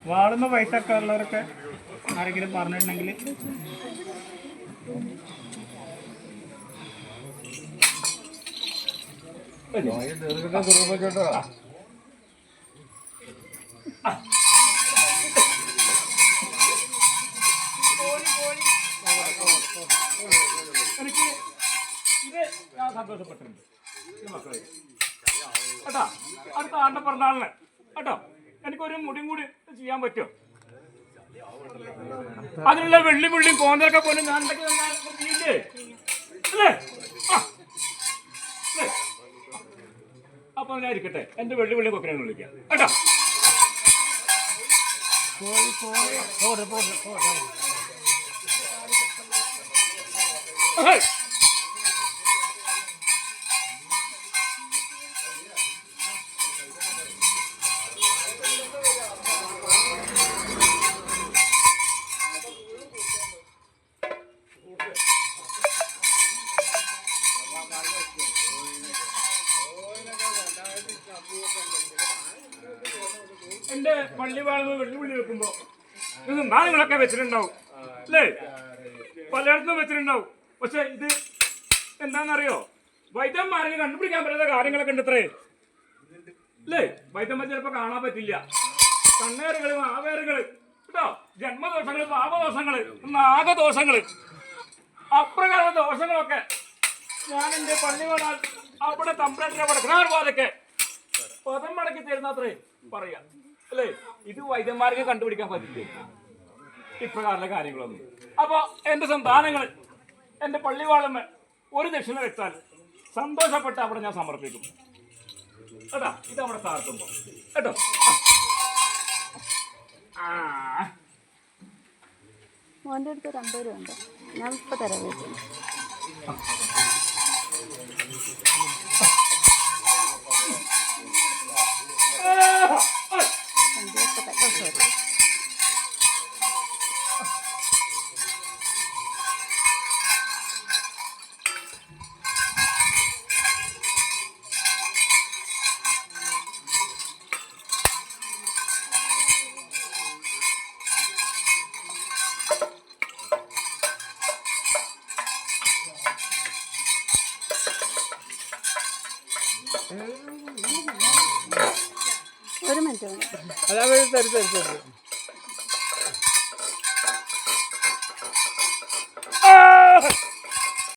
വാളുന്ന പൈസ ഒക്കെ ഉള്ളവരൊക്കെ ആരെങ്കിലും പറഞ്ഞിട്ടുണ്ടെങ്കിൽ എനിക്ക് ഇത് ഞാൻ സന്തോഷപ്പെട്ടിട്ടുണ്ട് മക്കളെ കേട്ടോ. അടുത്ത ആണ്ട പിറന്നാളിന് കേട്ടോ എനിക്കൊരു മുടിയും കൂടി ചെയ്യാൻ പറ്റുമോ? അതിനുള്ള വെള്ളി പുള്ളിയും കോന്തലൊക്കെ പോലും ഞാൻ ചെയ്യില്ലേ അല്ലേ? അപ്പൊ ഞാൻ ഇരിക്കട്ടെ, എന്റെ വെള്ളി പുള്ളിയും കൊക്കിനെ വിളിക്കാം കേട്ടോ. എന്റെ പള്ളി വാഴുമ്പോൾ വെള്ളിവിളി വെക്കുമ്പോ ഇത് നാളുകളൊക്കെ വെച്ചിട്ടുണ്ടാവും അല്ലേ? പലയിടത്തും വെച്ചിട്ടുണ്ടാവും. പക്ഷെ ഇത് എന്താണെന്നറിയോ? വൈദ്യന്മാരെ കണ്ടുപിടിക്കാൻ പറ്റാത്ത കാര്യങ്ങളൊക്കെ ഉണ്ട് ഇത്രേ അല്ലേ? വൈദ്യന്മാർ ചിലപ്പോ കാണാൻ പറ്റില്ല. കണ്ണേറുകള് ആവേറുകള് കേട്ടോ, ജന്മദോഷങ്ങള് പാപദോഷങ്ങള് നാഗദോഷങ്ങള് അപ്രകാരം ദോഷങ്ങളൊക്കെ ഞാൻ എന്റെ പള്ളി വാഴാൻ അവിടെ തമ്പ്രാട്ടിനെ വടക്കനാർവാതൊക്കെ പദം മടക്കി തരുന്നത്രേ പറയാം അല്ലേ? ഇത് വൈദ്യന്മാർക്ക് കണ്ടുപിടിക്കാൻ പറ്റില്ലേ ഇപ്രകാരമുള്ള കാര്യങ്ങളൊന്നും. അപ്പൊ എന്റെ സന്താനങ്ങൾ എന്റെ പള്ളിവാളമ്മ ഒരു ദക്ഷിണ വെച്ചാൽ സന്തോഷപ്പെട്ട് അവിടെ ഞാൻ സമർപ്പിക്കും കേട്ടോ. ഇത് അവിടെ താഴ്ത്തുമ്പോ കേട്ടോ. മോൻ്റെ അടുത്ത് ഒരു 50 രൂപ ഉണ്ട്, ഞാൻ ഇപ്പൊ തരാം. ഒരു മിനിറ്റ് അതാ തരും.